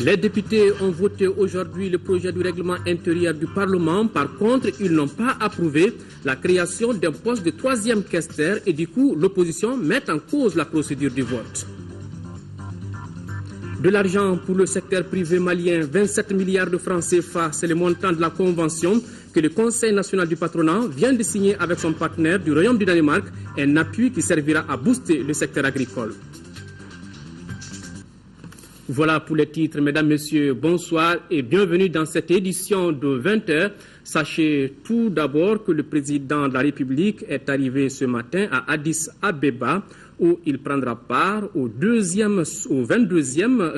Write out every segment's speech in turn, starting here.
Les députés ont voté aujourd'hui le projet du règlement intérieur du Parlement. Par contre, ils n'ont pas approuvé la création d'un poste de troisième questeur et du coup, l'opposition met en cause la procédure du vote. De l'argent pour le secteur privé malien, 27 milliards de francs CFA, c'est le montant de la convention que le Conseil national du patronat vient de signer avec son partenaire du Royaume du Danemark, un appui qui servira à booster le secteur agricole. Voilà pour les titres, mesdames, messieurs, bonsoir et bienvenue dans cette édition de 20h. Sachez tout d'abord que le président de la République est arrivé ce matin à Addis Abeba où il prendra part au 22e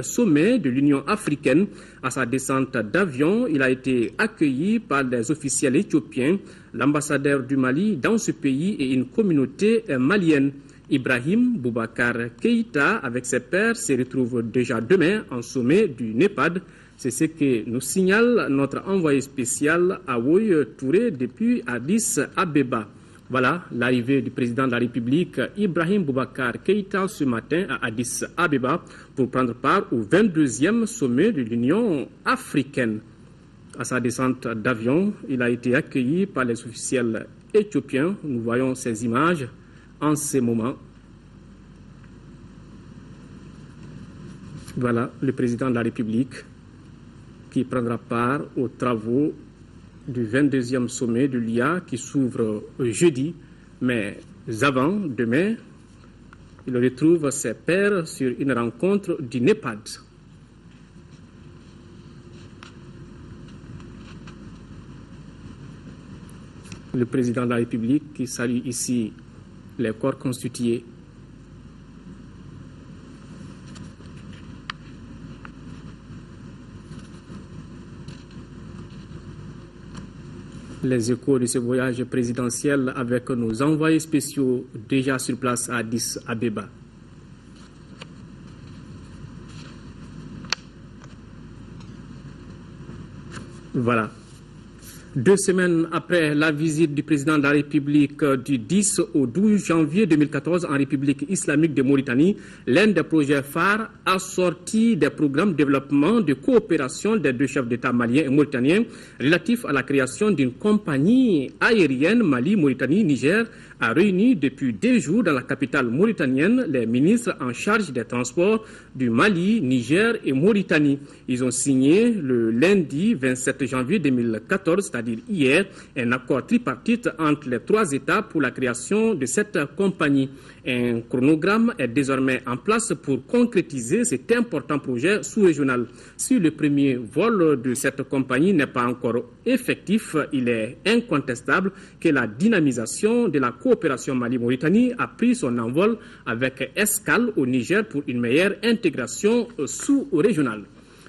sommet de l'Union africaine. À sa descente d'avion, il a été accueilli par des officiels éthiopiens, l'ambassadeur du Mali dans ce pays et une communauté malienne. Ibrahim Boubacar Keïta, avec ses pairs, se retrouve déjà demain en sommet du NEPAD. C'est ce que nous signale notre envoyé spécial Awoy Touré depuis Addis Abeba. Voilà l'arrivée du président de la République Ibrahim Boubacar Keïta ce matin à Addis Abeba pour prendre part au 22e sommet de l'Union africaine. À sa descente d'avion, il a été accueilli par les officiels éthiopiens. Nous voyons ces images en ces moments. Voilà le président de la République qui prendra part aux travaux du 22e sommet de l'IA qui s'ouvre jeudi. Mais avant, demain, il retrouve ses pairs sur une rencontre du NEPAD. Le président de la République qui salue ici les corps constitués. Les échos de ce voyage présidentiel avec nos envoyés spéciaux déjà sur place à Addis Abeba. Voilà. 2 semaines après la visite du président de la République du 10 au 12 janvier 2014 en République islamique de Mauritanie, l'un des projets phares assorti des programmes de développement de coopération des deux chefs d'État maliens et mauritaniens relatifs à la création d'une compagnie aérienne Mali-Mauritanie-Niger a réuni depuis 2 jours dans la capitale mauritanienne les ministres en charge des transports du Mali, Niger et Mauritanie. Ils ont signé le lundi 27 janvier 2014, c'est-à-dire hier, un accord tripartite entre les 3 États pour la création de cette compagnie. Un chronogramme est désormais en place pour concrétiser cet important projet sous-régional. Si le premier vol de cette compagnie n'est pas encore effectif, il est incontestable que la dynamisation de la coopération Mali-Mauritanie a pris son envol avec escale au Niger pour une meilleure intégration sous-régionale.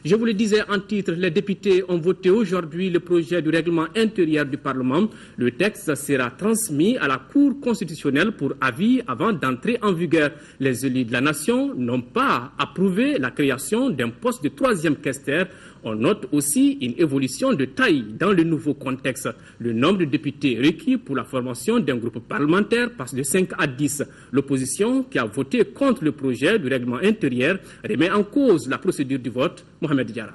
Je vous le disais en titre, les députés ont voté aujourd'hui le projet du règlement intérieur du Parlement. Le texte sera transmis à la Cour constitutionnelle pour avis avant d'entrer en vigueur. Les élus de la nation n'ont pas approuvé la création d'un poste de troisième questeur. On note aussi une évolution de taille dans le nouveau contexte. Le nombre de députés requis pour la formation d'un groupe parlementaire passe de 5 à 10. L'opposition, qui a voté contre le projet du règlement intérieur, remet en cause la procédure du vote. Mohamed Diarra.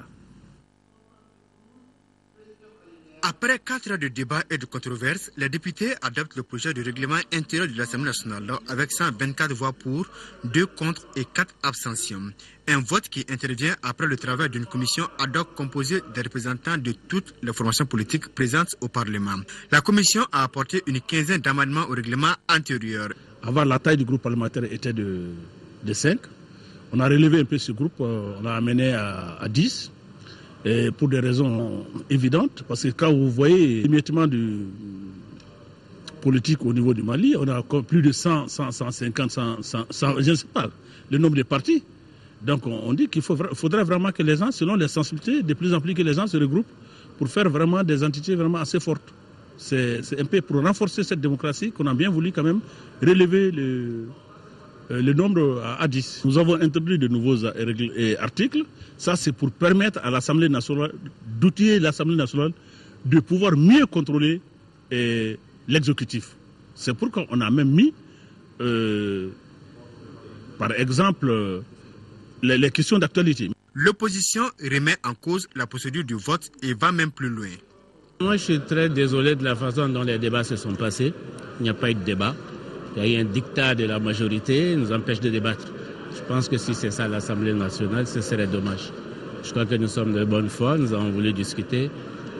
Après 4 heures de débat et de controverses, les députés adoptent le projet de règlement intérieur de l'Assemblée nationale avec 124 voix pour, 2 contre et 4 abstentions. Un vote qui intervient après le travail d'une commission ad hoc composée des représentants de toutes les formations politiques présentes au Parlement. La commission a apporté une quinzaine d'amendements au règlement antérieur. Avant, la taille du groupe parlementaire était de 5. On a relevé un peu ce groupe, on l'a amené à 10. Et pour des raisons évidentes, parce que quand vous voyez l'émiettement du politique au niveau du Mali, on a plus de 100, 150, 100, je ne sais pas, le nombre de partis. Donc on dit qu'il faudrait vraiment que les gens, selon les sensibilités, de plus en plus que les gens se regroupent pour faire vraiment des entités vraiment assez fortes. C'est un peu pour renforcer cette démocratie qu'on a bien voulu quand même relever le nombre à 10. Nous avons introduit de nouveaux articles. Ça, c'est pour permettre à l'Assemblée nationale, d'outiller l'Assemblée nationale de pouvoir mieux contrôler l'exécutif. C'est pourquoi on a même mis, par exemple, les questions d'actualité. L'opposition remet en cause la procédure du vote et va même plus loin. Moi, je suis très désolé de la façon dont les débats se sont passés. Il n'y a pas eu de débat. Il y a eu un dictat de la majorité qui nous empêche de débattre. Je pense que si c'est ça l'Assemblée nationale, ce serait dommage. Je crois que nous sommes de bonne foi, nous avons voulu discuter,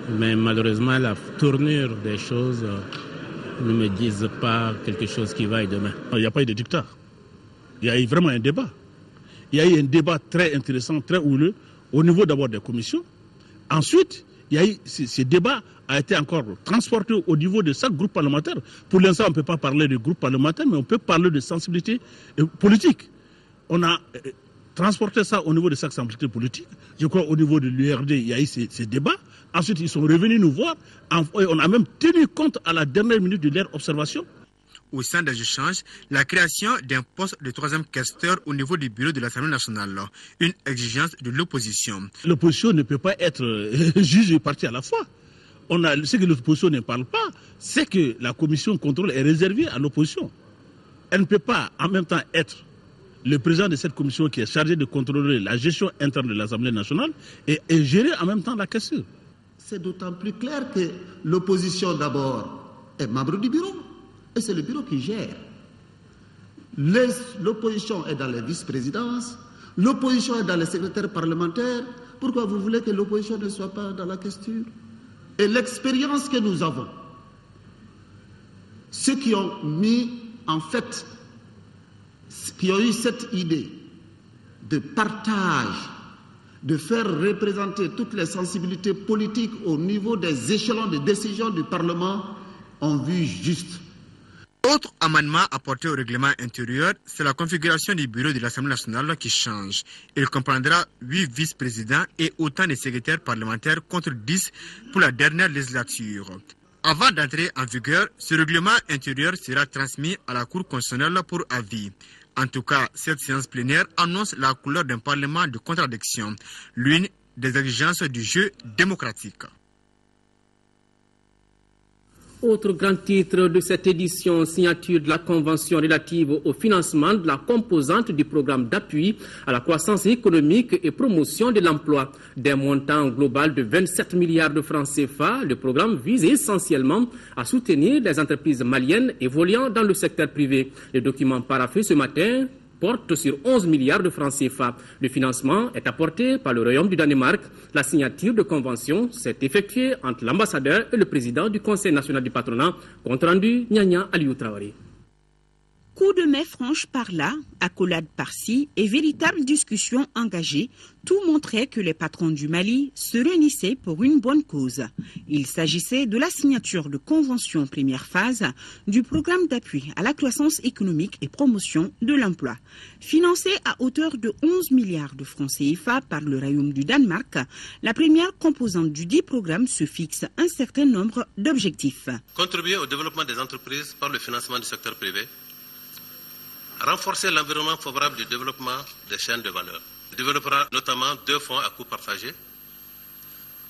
mais malheureusement, la tournure des choses ne me disent pas quelque chose qui vaille demain. Il n'y a pas eu de dictat. Il y a eu vraiment un débat. Il y a eu un débat très intéressant, très houleux, au niveau d'abord des commissions. Ensuite, il y a eu, ce débat a été encore transporté au niveau de chaque groupe parlementaire. Pour l'instant, on ne peut pas parler de groupe parlementaire, mais on peut parler de sensibilité politique. On a transporté ça au niveau de chaque sensibilité politique. Je crois au niveau de l'URD, il y a eu ces débats. Ensuite, ils sont revenus nous voir. On a même tenu compte à la dernière minute de leur observation. Au sein des échanges, la création d'un poste de 3e questeur au niveau du bureau de l'Assemblée nationale, une exigence de l'opposition. L'opposition ne peut pas être juge et parti à la fois. Ce que l'opposition ne parle pas, c'est que la commission de contrôle est réservée à l'opposition. Elle ne peut pas en même temps être le président de cette commission qui est chargé de contrôler la gestion interne de l'Assemblée nationale et gérer en même temps la question. C'est d'autant plus clair que l'opposition d'abord est membre du bureau. Et c'est le bureau qui gère. L'opposition est dans les vice-présidences, l'opposition est dans les secrétaires parlementaires. Pourquoi vous voulez que l'opposition ne soit pas dans la question? Et l'expérience que nous avons, ceux qui ont mis en fait, qui ont eu cette idée de partage, de faire représenter toutes les sensibilités politiques au niveau des échelons de décision du Parlement, ont vu juste. Autre amendement apporté au règlement intérieur, c'est la configuration du bureau de l'Assemblée nationale qui change. Il comprendra 8 vice-présidents et autant de secrétaires parlementaires contre 10 pour la dernière législature. Avant d'entrer en vigueur, ce règlement intérieur sera transmis à la Cour constitutionnelle pour avis. En tout cas, cette séance plénière annonce la couleur d'un parlement de contradiction, l'une des exigences du jeu démocratique. Autre grand titre de cette édition, signature de la convention relative au financement de la composante du programme d'appui à la croissance économique et promotion de l'emploi. D'un montant global de 27 milliards de francs CFA, le programme vise essentiellement à soutenir les entreprises maliennes évoluant dans le secteur privé. Le document paraphé ce matin porte sur 11 milliards de francs CFA. Le financement est apporté par le Royaume du Danemark. La signature de convention s'est effectuée entre l'ambassadeur et le président du Conseil national du patronat. Compte rendu, Nyanya Aliou Traoré. Coup de main franche par là, accolade par-ci et véritable discussion engagée, tout montrait que les patrons du Mali se réunissaient pour une bonne cause. Il s'agissait de la signature de convention première phase du programme d'appui à la croissance économique et promotion de l'emploi. Financé à hauteur de 11 milliards de francs CFA par le Royaume du Danemark, la première composante du dit programme se fixe un certain nombre d'objectifs. Contribuer au développement des entreprises par le financement du secteur privé, renforcer l'environnement favorable du développement des chaînes de valeur. Il développera notamment 2 fonds à coût partagé,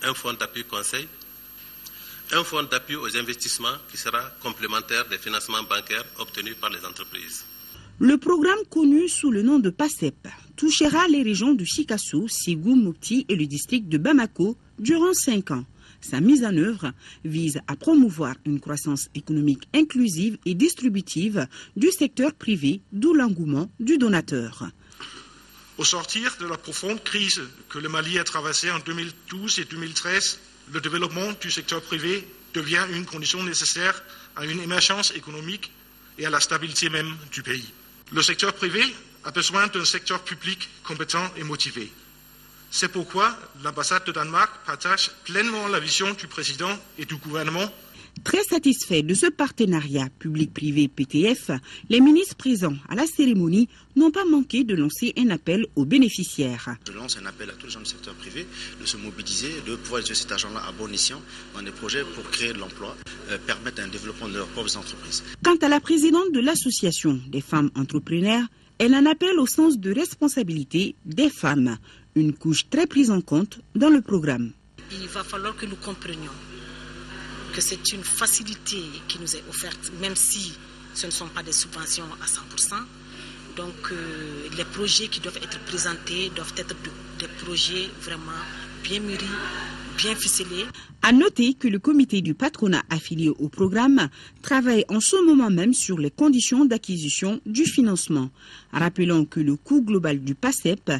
un fonds d'appui conseil, un fonds d'appui aux investissements qui sera complémentaire des financements bancaires obtenus par les entreprises. Le programme connu sous le nom de PACEP touchera les régions de Chikasso, Ségou, Mopti et le district de Bamako durant 5 ans. Sa mise en œuvre vise à promouvoir une croissance économique inclusive et distributive du secteur privé, d'où l'engouement du donateur. Au sortir de la profonde crise que le Mali a traversée en 2012 et 2013, le développement du secteur privé devient une condition nécessaire à une émergence économique et à la stabilité même du pays. Le secteur privé a besoin d'un secteur public compétent et motivé. C'est pourquoi l'ambassade de Danemark partage pleinement la vision du président et du gouvernement. Très satisfaits de ce partenariat public-privé PTF, les ministres présents à la cérémonie n'ont pas manqué de lancer un appel aux bénéficiaires. Je lance un appel à tous les gens du secteur privé de se mobiliser, de pouvoir utiliser cet argent-là à bon escient dans des projets pour créer de l'emploi, permettre un développement de leurs propres entreprises. Quant à la présidente de l'association des femmes entrepreneurs, elle en appelle au sens de responsabilité des femmes, une couche très prise en compte dans le programme. Il va falloir que nous comprenions que c'est une facilité qui nous est offerte, même si ce ne sont pas des subventions à 100%. Donc les projets qui doivent être présentés doivent être des projets vraiment bien mûris, bien ficelés. À noter que le comité du patronat affilié au programme travaille en ce moment même sur les conditions d'acquisition du financement. Rappelons que le coût global du PACEP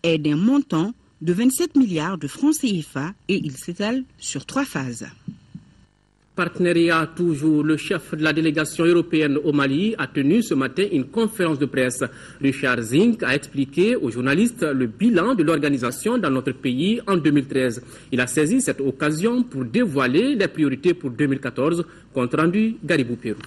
est d'un montant de 27 milliards de francs CFA et il s'étale sur 3 phases. Partenariat toujours, le chef de la délégation européenne au Mali a tenu ce matin une conférence de presse. Richard Zink a expliqué aux journalistes le bilan de l'organisation dans notre pays en 2013. Il a saisi cette occasion pour dévoiler les priorités pour 2014, compte rendu Garibou Pérou.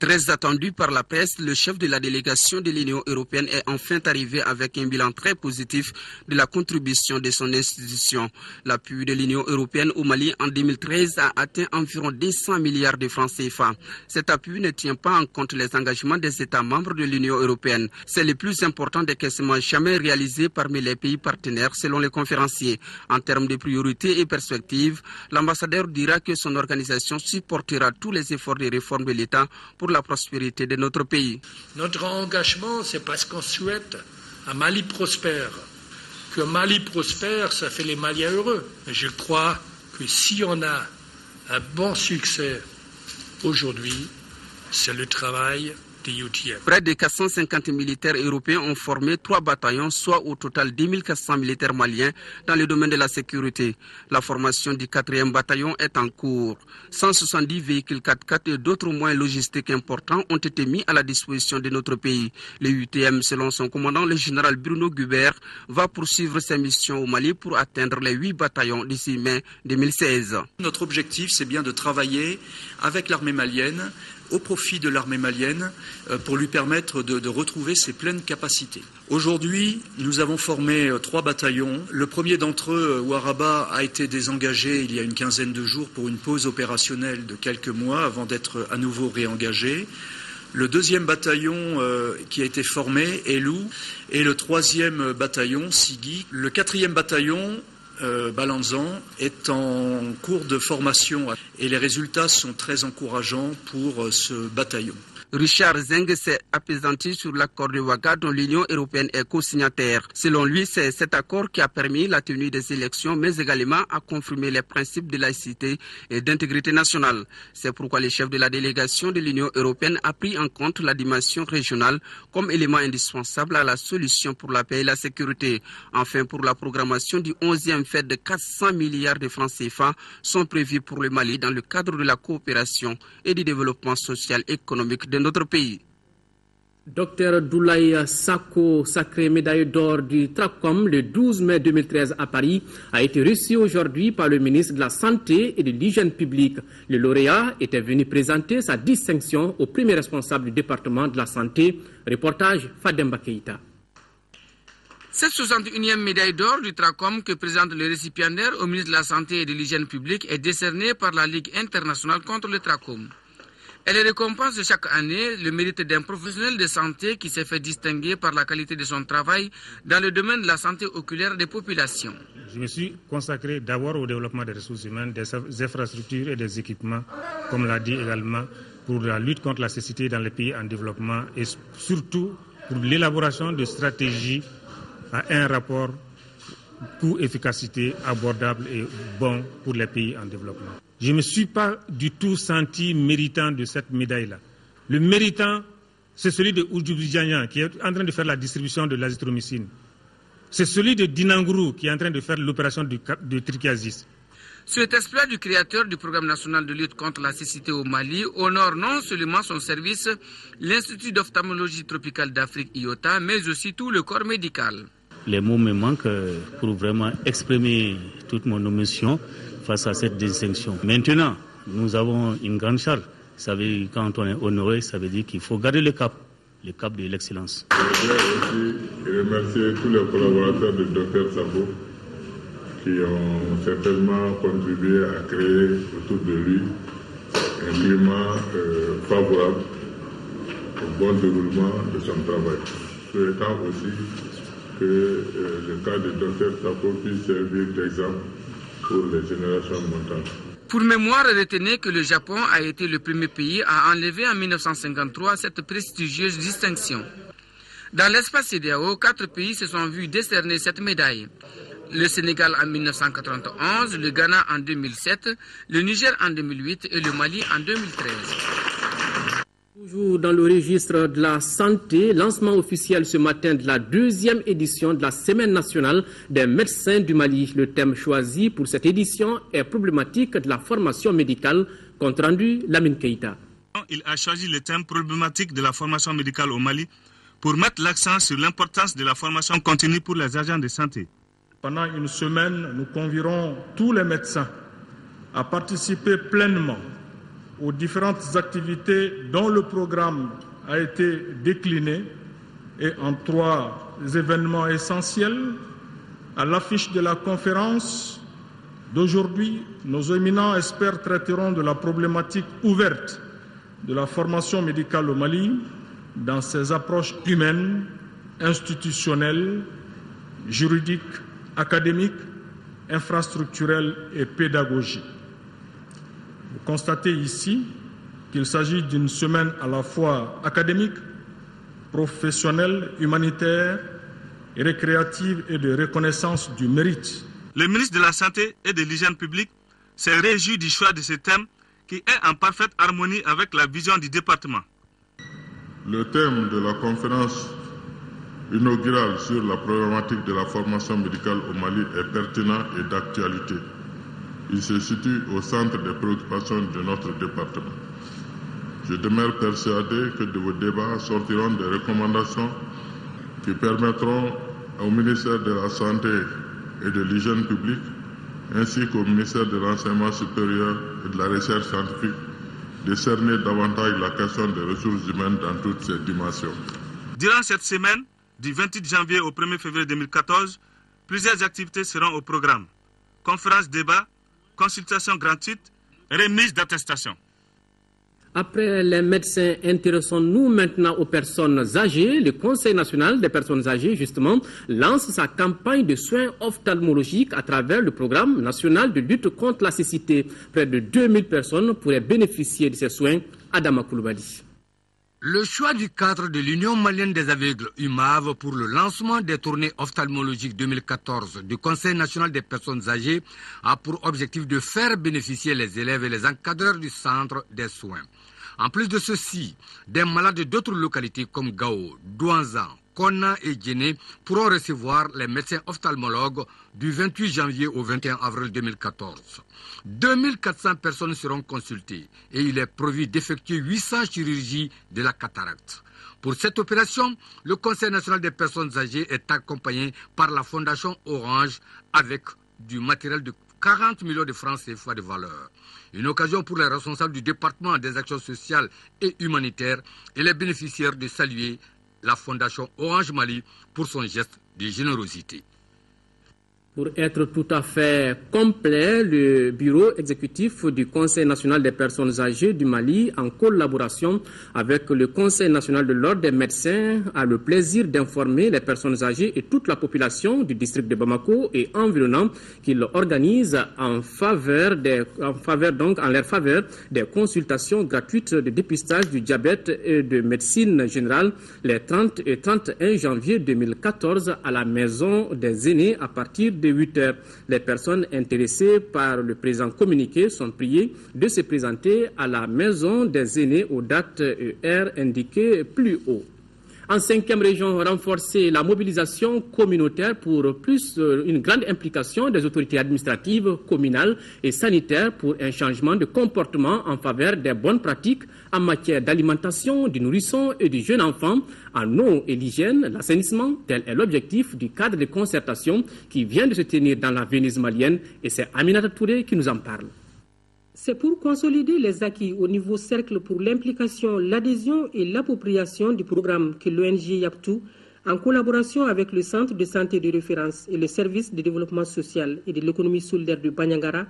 Très attendu par la presse, le chef de la délégation de l'Union européenne est enfin arrivé avec un bilan très positif de la contribution de son institution. L'appui de l'Union européenne au Mali en 2013 a atteint environ 200 milliards de francs CFA. Cet appui ne tient pas en compte les engagements des États membres de l'Union européenne. C'est le plus important décaissement jamais réalisé parmi les pays partenaires selon les conférenciers. En termes de priorités et perspectives, l'ambassadeur dira que son organisation supportera tous les efforts de réforme de l'État pour la prospérité de notre pays. Notre engagement, c'est parce qu'on souhaite un Mali prospère. Que Mali prospère, ça fait les Maliens heureux. Je crois que si on a un bon succès aujourd'hui, c'est le travail des UTM. Près de 450 militaires européens ont formé 3 bataillons, soit au total 10 400 militaires maliens dans le domaine de la sécurité. La formation du 4e bataillon est en cours. 170 véhicules 4x4 et d'autres moyens logistiques importants ont été mis à la disposition de notre pays. Le UTM, selon son commandant, le général Bruno Gubert, va poursuivre ses missions au Mali pour atteindre les 8 bataillons d'ici mai 2016. Notre objectif, c'est bien de travailler avec l'armée malienne, au profit de l'armée malienne, pour lui permettre de retrouver ses pleines capacités. Aujourd'hui, nous avons formé 3 bataillons. Le premier d'entre eux, Waraba, a été désengagé il y a une quinzaine de jours pour une pause opérationnelle de quelques mois avant d'être à nouveau réengagé. Le 2e bataillon qui a été formé, Elou, et le 3e bataillon, Sigui. Le 4e bataillon, Balanzan, est en cours de formation et les résultats sont très encourageants pour ce bataillon. Richard Zeng s'est apaisanti sur l'accord de Ouaga dont l'Union européenne est co-signataire. Selon lui, c'est cet accord qui a permis la tenue des élections, mais également a confirmé les principes de laïcité et d'intégrité nationale. C'est pourquoi le chef de la délégation de l'Union européenne a pris en compte la dimension régionale comme élément indispensable à la solution pour la paix et la sécurité. Enfin, pour la programmation du 11e FED de 400 milliards de francs CFA sont prévus pour le Mali dans le cadre de la coopération et du développement social et économique de notre pays. Dr Doulaye Sako, sacré médaille d'or du TRACOM le 12 mai 2013 à Paris, a été reçu aujourd'hui par le ministre de la Santé et de l'Hygiène publique. Le lauréat était venu présenter sa distinction au premier responsable du département de la santé. Reportage Fademba Keïta. Cette 61e médaille d'or du TRACOM que présente le récipiendaire au ministre de la Santé et de l'Hygiène publique est décernée par la Ligue internationale contre le TRACOM. Elle récompense chaque année le mérite d'un professionnel de santé qui s'est fait distinguer par la qualité de son travail dans le domaine de la santé oculaire des populations. Je me suis consacré d'abord au développement des ressources humaines, des infrastructures et des équipements, comme l'a dit également, pour la lutte contre la cécité dans les pays en développement et surtout pour l'élaboration de stratégies à un rapport coût-efficacité abordable et bon pour les pays en développement. Je ne me suis pas du tout senti méritant de cette médaille-là. Le méritant, c'est celui de Oudjoubidjanyan qui est en train de faire la distribution de l'azithromycine. C'est celui de Dinangourou qui est en train de faire l'opération de trichiasis. Cet exploit du créateur du programme national de lutte contre la cécité au Mali honore non seulement son service, l'Institut d'ophtalmologie tropicale d'Afrique IOTA, mais aussi tout le corps médical. Les mots me manquent pour vraiment exprimer toute mon émotion face à cette distinction. Maintenant, nous avons une grande charge. Ça veut dire, quand on est honoré, ça veut dire qu'il faut garder le cap de l'excellence. Je voudrais aussi remercier tous les collaborateurs du Dr Sako qui ont certainement contribué à créer autour de lui un climat favorable au bon déroulement de son travail. Souhaitant aussi que le cas de Dr Sako puisse servir d'exemple pour les générations montantes. Pour mémoire, retenez que le Japon a été le premier pays à enlever en 1953 cette prestigieuse distinction. Dans l'espace CEDEAO, 4 pays se sont vus décerner cette médaille. Le Sénégal en 1991, le Ghana en 2007, le Niger en 2008 et le Mali en 2013. Toujours dans le registre de la santé, lancement officiel ce matin de la 2e édition de la Semaine nationale des médecins du Mali. Le thème choisi pour cette édition est problématique de la formation médicale. Compte rendu, Lamine Keïta. Il a choisi le thème problématique de la formation médicale au Mali pour mettre l'accent sur l'importance de la formation continue pour les agents de santé. Pendant une semaine, nous convierons tous les médecins à participer pleinement aux différentes activités dont le programme a été décliné et en 3 événements essentiels. À l'affiche de la conférence d'aujourd'hui, nos éminents experts traiteront de la problématique ouverte de la formation médicale au Mali dans ses approches humaines, institutionnelles, juridiques, académiques, infrastructurelles et pédagogiques. Vous constatez ici qu'il s'agit d'une semaine à la fois académique, professionnelle, humanitaire, et récréative et de reconnaissance du mérite. Le ministre de la Santé et de l'Hygiène publique s'est réjoui du choix de ce thème qui est en parfaite harmonie avec la vision du département. Le thème de la conférence inaugurale sur la problématique de la formation médicale au Mali est pertinent et d'actualité. Il se situe au centre des préoccupations de notre département. Je demeure persuadé que de vos débats sortiront des recommandations qui permettront au ministère de la Santé et de l'Hygiène publique, ainsi qu'au ministère de l'Enseignement supérieur et de la Recherche scientifique, de cerner davantage la question des ressources humaines dans toutes ses dimensions. Durant cette semaine, du 28 janvier au 1er février 2014, plusieurs activités seront au programme. Conférences, débats, consultations gratuites, remise d'attestations. Après les médecins, intéressons-nous maintenant aux personnes âgées. Le Conseil national des personnes âgées, justement, lance sa campagne de soins ophtalmologiques à travers le programme national de lutte contre la cécité. Près de 2000 personnes pourraient bénéficier de ces soins. Adama Koulibaly. Le choix du cadre de l'Union malienne des aveugles, UMAV, pour le lancement des tournées ophtalmologiques 2014 du Conseil national des personnes âgées a pour objectif de faire bénéficier les élèves et les encadreurs du centre des soins. En plus de ceci, des malades d'autres localités comme Gao, Douanzan, Konna et Djéné pourront recevoir les médecins ophtalmologues du 28 janvier au 21 avril 2014. 2400 personnes seront consultées et il est prévu d'effectuer 800 chirurgies de la cataracte. Pour cette opération, le Conseil national des personnes âgées est accompagné par la Fondation Orange avec du matériel de 40 millions de francs CFA de valeur. Une occasion pour les responsables du département des actions sociales et humanitaires et les bénéficiaires de saluer la Fondation Orange Mali pour son geste de générosité. Pour être tout à fait complet, le bureau exécutif du Conseil national des personnes âgées du Mali, en collaboration avec le Conseil national de l'ordre des médecins, a le plaisir d'informer les personnes âgées et toute la population du district de Bamako et environnant qu'il organise en leur faveur des consultations gratuites de dépistage du diabète et de médecine générale les 30 et 31 janvier 2014 à la Maison des aînés à partir de 8 heures. Les personnes intéressées par le présent communiqué sont priées de se présenter à la Maison des aînés aux dates et heures indiquées plus haut. En 5e région, renforcer la mobilisation communautaire pour une grande implication des autorités administratives, communales et sanitaires pour un changement de comportement en faveur des bonnes pratiques en matière d'alimentation, du nourrisson et du jeune enfant, en eau et l'hygiène, l'assainissement. Tel est l'objectif du cadre de concertation qui vient de se tenir dans la Venise malienne et c'est Aminata Touré qui nous en parle. C'est pour consolider les acquis au niveau cercle pour l'implication, l'adhésion et l'appropriation du programme que l'ONG Yaptou, en collaboration avec le Centre de santé de référence et le Service de développement social et de l'économie solidaire de Banyangara,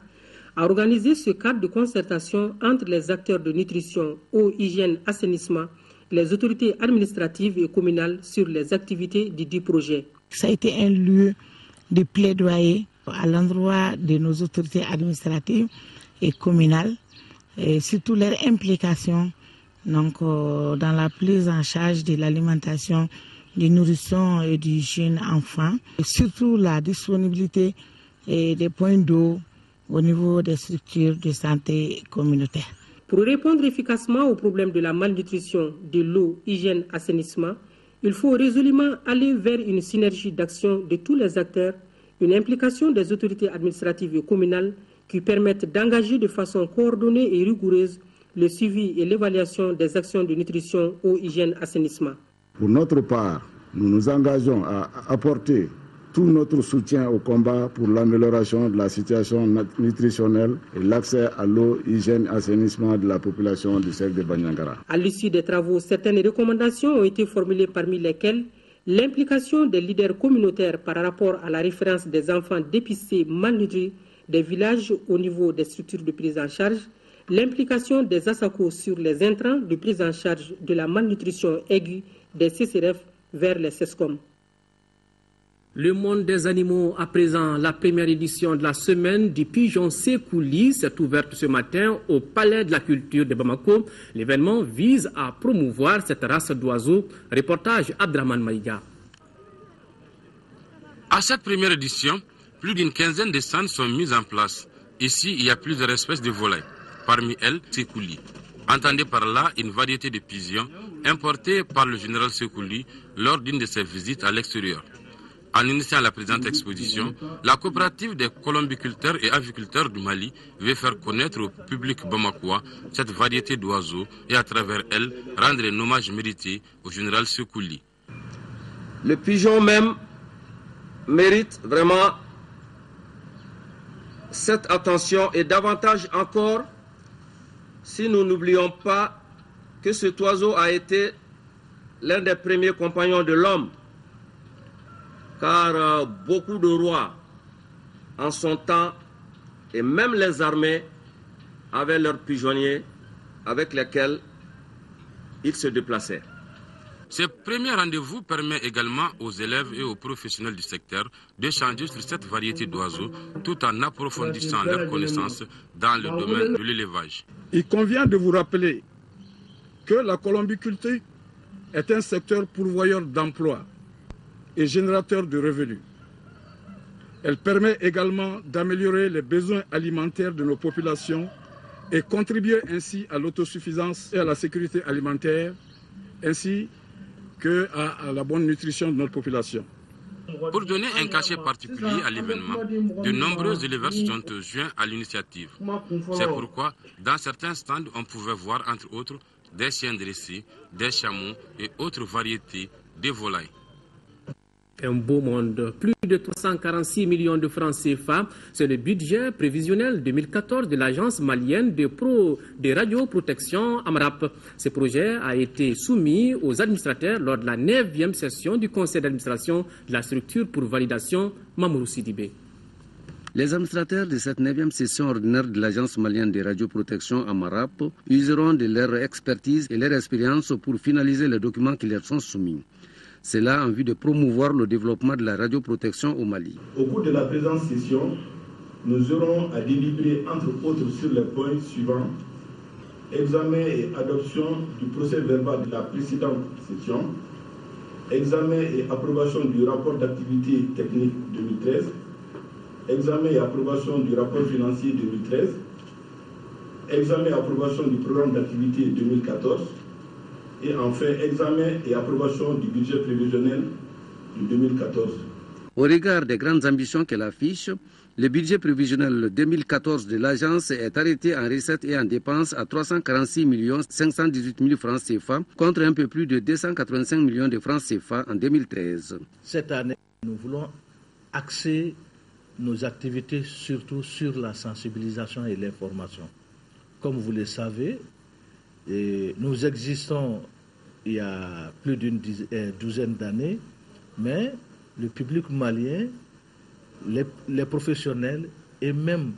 a organisé ce cadre de concertation entre les acteurs de nutrition, eau, hygiène, assainissement, les autorités administratives et communales sur les activités du dit projet. Ça a été un lieu de plaidoyer à l'endroit de nos autorités administratives et communales, et surtout leur implication donc, dans la prise en charge de l'alimentation du nourrisson et du jeune enfant, et surtout la disponibilité des points d'eau au niveau des structures de santé communautaire. Pour répondre efficacement aux problèmes de la malnutrition, de l'eau, hygiène, assainissement, il faut résolument aller vers une synergie d'action de tous les acteurs, une implication des autorités administratives et communales qui permettent d'engager de façon coordonnée et rigoureuse le suivi et l'évaluation des actions de nutrition, eau, hygiène, assainissement. Pour notre part, nous nous engageons à apporter tout notre soutien au combat pour l'amélioration de la situation nutritionnelle et l'accès à l'eau, hygiène, assainissement de la population du cercle de Bandiagara. À l'issue des travaux, certaines recommandations ont été formulées, parmi lesquelles l'implication des leaders communautaires par rapport à la référence des enfants dépistés malnutris des villages au niveau des structures de prise en charge, l'implication des ASACO sur les intrants de prise en charge de la malnutrition aiguë des CCRF vers les CESCOM. Le monde des animaux, à présent, la première édition de la semaine du pigeon Sékouli s'est ouverte ce matin au Palais de la Culture de Bamako. L'événement vise à promouvoir cette race d'oiseaux. Reportage Abdraman Maïga. À cette première édition, plus d'une quinzaine de stands sont mis en place. Ici, il y a plusieurs espèces de volailles. Parmi elles, Sékouli. Entendez par là une variété de pigeons importés par le général Sékouli lors d'une de ses visites à l'extérieur. En initiant la présente exposition, la coopérative des colombiculteurs et aviculteurs du Mali veut faire connaître au public bamakois cette variété d'oiseaux et à travers elle rendre un hommage mérité au général Sékouli. Le pigeon même mérite vraiment cette attention et davantage encore si nous n'oublions pas que cet oiseau a été l'un des premiers compagnons de l'homme. Car beaucoup de rois, en son temps, et même les armées, avaient leurs pigeonniers avec lesquels ils se déplaçaient. Ce premier rendez-vous permet également aux élèves et aux professionnels du secteur d'échanger sur cette variété d'oiseaux tout en approfondissant leurs connaissances dans le domaine de l'élevage. Il convient de vous rappeler que la colombiculture est un secteur pourvoyeur d'emplois et générateur de revenus. Elle permet également d'améliorer les besoins alimentaires de nos populations et contribuer ainsi à l'autosuffisance et à la sécurité alimentaire, ainsi qu'à la bonne nutrition de notre population. Pour donner un cachet particulier à l'événement, de nombreux éleveurs sont joints à l'initiative. C'est pourquoi, dans certains stands, on pouvait voir, entre autres, des chiens dressés, des chameaux et autres variétés de volailles. Un beau monde. Plus de 346 millions de francs CFA, c'est le budget prévisionnel 2014 de l'agence malienne de radioprotection AMRAP. Ce projet a été soumis aux administrateurs lors de la 9e session du conseil d'administration de la structure pour validation Mamourou Sidibé. Les administrateurs de cette 9e session ordinaire de l'agence malienne de radioprotection AMRAP useront de leur expertise et leur expérience pour finaliser les documents qui leur sont soumis. C'est là en vue de promouvoir le développement de la radioprotection au Mali. Au cours de la présente session, nous aurons à délibérer entre autres sur les points suivants. Examen et adoption du procès verbal de la précédente session. Examen et approbation du rapport d'activité technique 2013. Examen et approbation du rapport financier 2013. Examen et approbation du programme d'activité 2014. Et enfin, examen et approbation du budget prévisionnel de 2014. Au regard des grandes ambitions qu'elle affiche, le budget prévisionnel 2014 de l'agence est arrêté en recettes et en dépenses à 346 518 000 francs CFA contre un peu plus de 285 millions de francs CFA en 2013. Cette année, nous voulons axer nos activités surtout sur la sensibilisation et l'information. Comme vous le savez, nous existons il y a plus d'une douzaine d'années, mais le public malien, les professionnels et même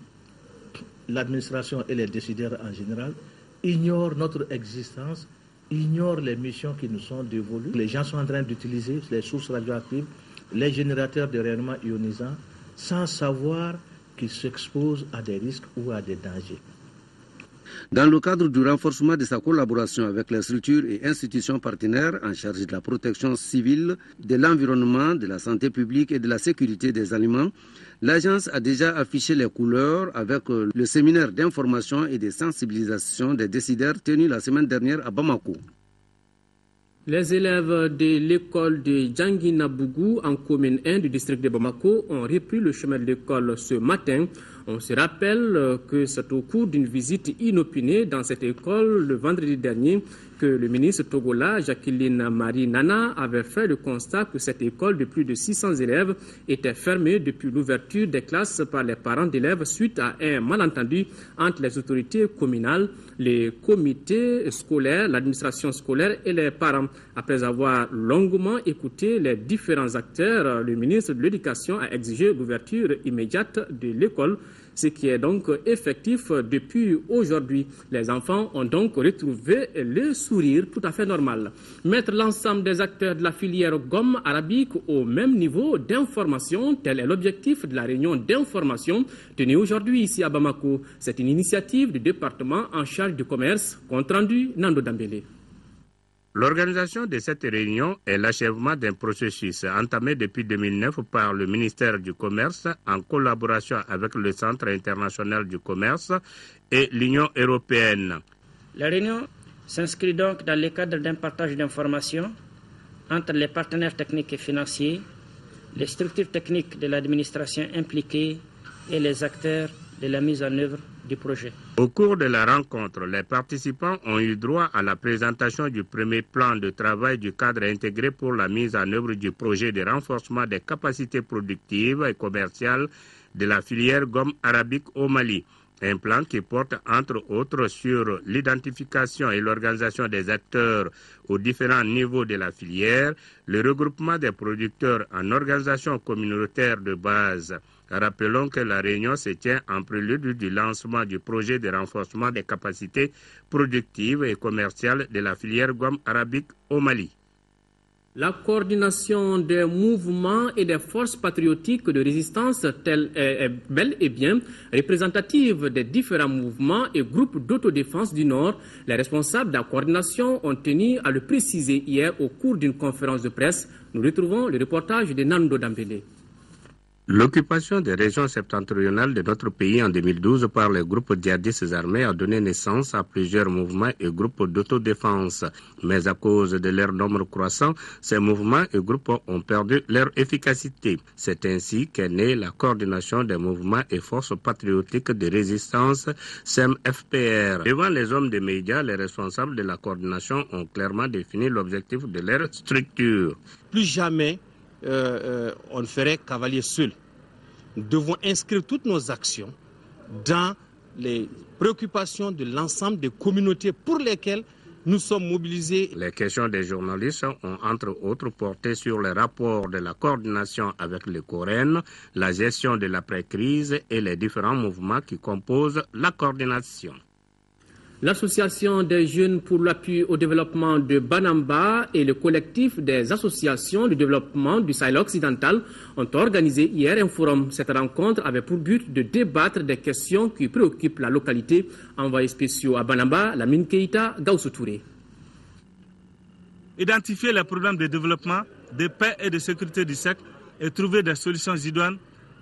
l'administration et les décideurs en général ignorent notre existence, ignorent les missions qui nous sont dévolues. Les gens sont en train d'utiliser les sources radioactives, les générateurs de rayonnement ionisant, sans savoir qui s'exposent à des risques ou à des dangers. Dans le cadre du renforcement de sa collaboration avec les structures et institutions partenaires en charge de la protection civile, de l'environnement, de la santé publique et de la sécurité des aliments, l'agence a déjà affiché les couleurs avec le séminaire d'information et de sensibilisation des décideurs tenu la semaine dernière à Bamako. Les élèves de l'école de Djanguinabougou en commune 1 du district de Bamako ont repris le chemin de l'école ce matin. On se rappelle que c'est au cours d'une visite inopinée dans cette école le vendredi dernier que le ministre togolais Jacqueline Marie Nana avait fait le constat que cette école de plus de 600 élèves était fermée depuis l'ouverture des classes par les parents d'élèves suite à un malentendu entre les autorités communales, les comités scolaires, l'administration scolaire et les parents. Après avoir longuement écouté les différents acteurs, le ministre de l'Éducation a exigé l'ouverture immédiate de l'école, ce qui est donc effectif depuis aujourd'hui. Les enfants ont donc retrouvé le sourire tout à fait normal. Mettre l'ensemble des acteurs de la filière gomme arabique au même niveau d'information, tel est l'objectif de la réunion d'information tenue aujourd'hui ici à Bamako. C'est une initiative du département en charge du commerce. Compte rendu, Nando Dambélé. L'organisation de cette réunion est l'achèvement d'un processus entamé depuis 2009 par le ministère du Commerce en collaboration avec le Centre international du commerce et l'Union européenne. La réunion s'inscrit donc dans le cadre d'un partage d'informations entre les partenaires techniques et financiers, les structures techniques de l'administration impliquées et les acteurs de la mise en œuvre du projet. Au cours de la rencontre, les participants ont eu droit à la présentation du premier plan de travail du cadre intégré pour la mise en œuvre du projet de renforcement des capacités productives et commerciales de la filière gomme arabique au Mali. Un plan qui porte entre autres sur l'identification et l'organisation des acteurs aux différents niveaux de la filière, le regroupement des producteurs en organisations communautaires de base. Rappelons que la réunion se tient en prélude du lancement du projet de renforcement des capacités productives et commerciales de la filière gomme arabique au Mali. La coordination des mouvements et des forces patriotiques de résistance telle est bel et bien représentative des différents mouvements et groupes d'autodéfense du Nord. Les responsables de la coordination ont tenu à le préciser hier au cours d'une conférence de presse. Nous retrouvons le reportage de Nando Dambélé. L'occupation des régions septentrionales de notre pays en 2012 par les groupes djihadistes armés a donné naissance à plusieurs mouvements et groupes d'autodéfense. Mais à cause de leur nombre croissant, ces mouvements et groupes ont perdu leur efficacité. C'est ainsi qu'est née la coordination des mouvements et forces patriotiques de résistance SEM-FPR. Devant les hommes des médias, les responsables de la coordination ont clairement défini l'objectif de leur structure. Plus jamais on ne ferait cavalier seul. Nous devons inscrire toutes nos actions dans les préoccupations de l'ensemble des communautés pour lesquelles nous sommes mobilisés. Les questions des journalistes ont entre autres porté sur les rapports de la coordination avec le Coren, la gestion de l'après-crise et les différents mouvements qui composent la coordination. L'Association des jeunes pour l'appui au développement de Banamba et le collectif des associations de développement du Sahel occidental ont organisé hier un forum. Cette rencontre avait pour but de débattre des questions qui préoccupent la localité. Envoyés spéciaux à Banamba, Lamine Keïta, Gaussou Touré. Identifier les problèmes de développement, de paix et de sécurité du secteur et trouver des solutions idoines,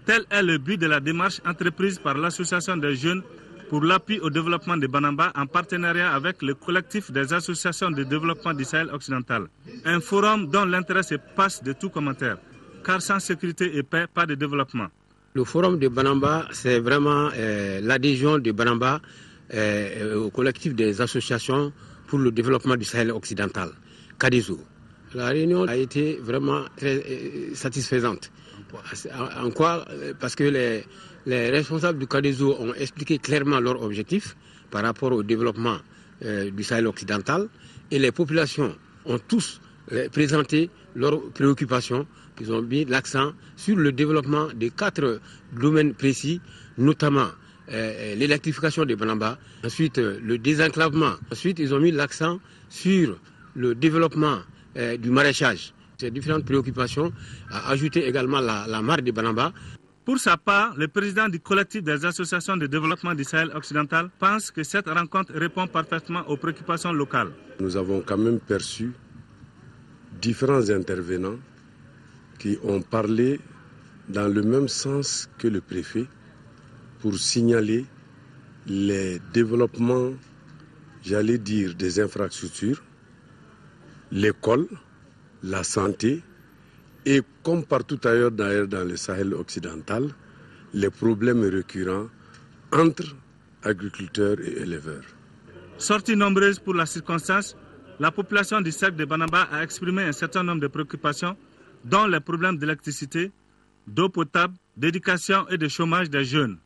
tel est le but de la démarche entreprise par l'Association des jeunes pour l'appui au développement de Banamba en partenariat avec le collectif des associations de développement du Sahel occidental. Un forum dont l'intérêt se passe de tout commentaire, car sans sécurité et paix, pas de développement. Le forum de Banamba, c'est vraiment l'adhésion de Banamba au collectif des associations pour le développement du Sahel occidental, Kadizou. La réunion a été vraiment très satisfaisante. En quoi? Parce que les responsables du Kadizou ont expliqué clairement leurs objectifs par rapport au développement du Sahel occidental et les populations ont tous présenté leurs préoccupations. Ils ont mis l'accent sur le développement de 4 domaines précis, notamment l'électrification de Banamba, ensuite le désenclavement. Ensuite, ils ont mis l'accent sur le développement du maraîchage. Ces différentes préoccupations, a ajouté également la mare de Banamba. Pour sa part, le président du collectif des associations de développement du Sahel occidental pense que cette rencontre répond parfaitement aux préoccupations locales. Nous avons quand même perçu différents intervenants qui ont parlé dans le même sens que le préfet pour signaler les développements, j'allais dire, des infrastructures, l'école, la santé et comme partout ailleurs d'ailleurs dans le Sahel occidental, les problèmes récurrents entre agriculteurs et éleveurs. Sortie nombreuse pour la circonstance, la population du cercle de Banamba a exprimé un certain nombre de préoccupations, dont les problèmes d'électricité, d'eau potable, d'éducation et de chômage des jeunes.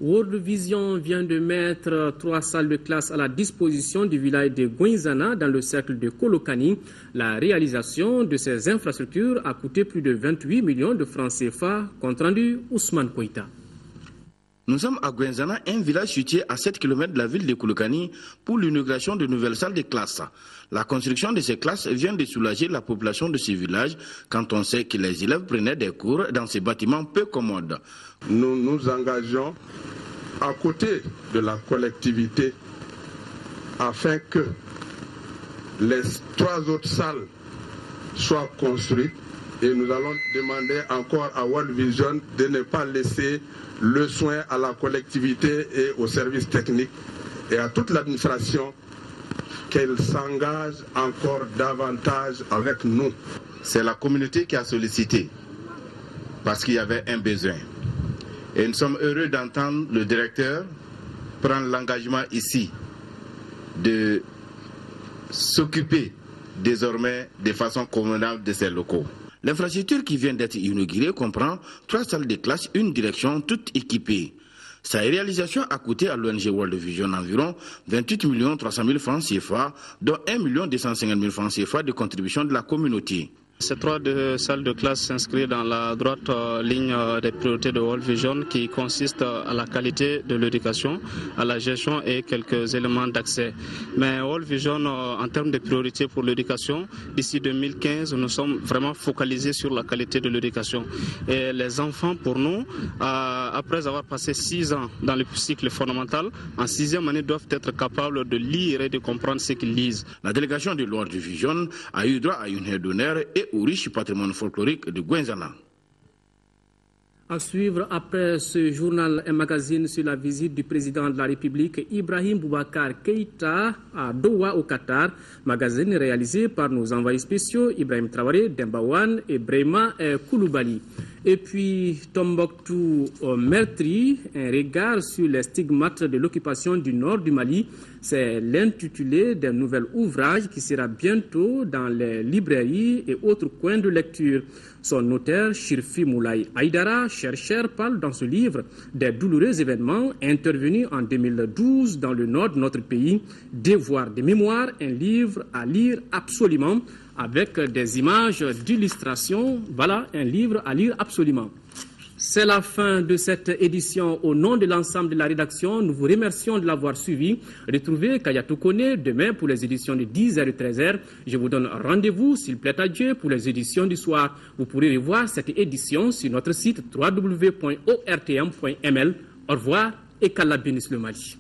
World Vision vient de mettre 3 salles de classe à la disposition du village de Gouinzana dans le cercle de Kolokani. La réalisation de ces infrastructures a coûté plus de 28 millions de francs CFA, compte rendu Ousmane Koïta. Nous sommes à Gouinzana, un village situé à 7 km de la ville de Kolokani pour l'inauguration de nouvelles salles de classe. La construction de ces classes vient de soulager la population de ce village quand on sait que les élèves prenaient des cours dans ces bâtiments peu commodes. Nous nous engageons à côté de la collectivité afin que les 3 autres salles soient construites et nous allons demander encore à World Vision de ne pas laisser le soin à la collectivité et aux services techniques et à toute l'administration qu'elle s'engage encore davantage avec nous. C'est la communauté qui a sollicité parce qu'il y avait un besoin. Et nous sommes heureux d'entendre le directeur prendre l'engagement ici de s'occuper désormais de façon convenable de ces locaux. L'infrastructure qui vient d'être inaugurée comprend 3 salles de classe, une direction, toutes équipées. Sa réalisation a coûté à l'ONG World Vision environ 28 300 000 francs CFA, dont 1 250 000 francs CFA de contribution de la communauté. Ces 3 salles de classe s'inscrivent dans la droite ligne des priorités de World Vision qui consiste à la qualité de l'éducation, à la gestion et quelques éléments d'accès. Mais World Vision, en termes de priorité pour l'éducation, d'ici 2015, nous sommes vraiment focalisés sur la qualité de l'éducation. Et les enfants, pour nous, après avoir passé 6 ans dans le cycle fondamental, en 6e année doivent être capables de lire et de comprendre ce qu'ils lisent. La délégation de World Vision a eu droit à une aide d'honneur et au riche patrimoine folklorique de Gouinzana. À suivre après ce journal et magazine sur la visite du président de la République Ibrahim Boubacar Keïta à Doha au Qatar, magazine réalisé par nos envoyés spéciaux Ibrahim Traoré, Dembawan et Brema Kouloubali. Et puis Tombouctou meurtri, un regard sur les stigmates de l'occupation du nord du Mali. C'est l'intitulé d'un nouvel ouvrage qui sera bientôt dans les librairies et autres coins de lecture. Son auteur, Chirfi Moulay Aïdara, chercheur, parle dans ce livre des douloureux événements intervenus en 2012 dans le nord de notre pays. Devoir de mémoire, un livre à lire absolument avec des images d'illustration. Voilà, un livre à lire absolument. C'est la fin de cette édition. Au nom de l'ensemble de la rédaction, nous vous remercions de l'avoir suivi. Retrouvez Kayatou Kone demain pour les éditions de 10h et 13h. Je vous donne rendez-vous, s'il plaît à Dieu, pour les éditions du soir. Vous pourrez revoir cette édition sur notre site www.ortm.ml. Au revoir et qu'Allah bénisse le Mali.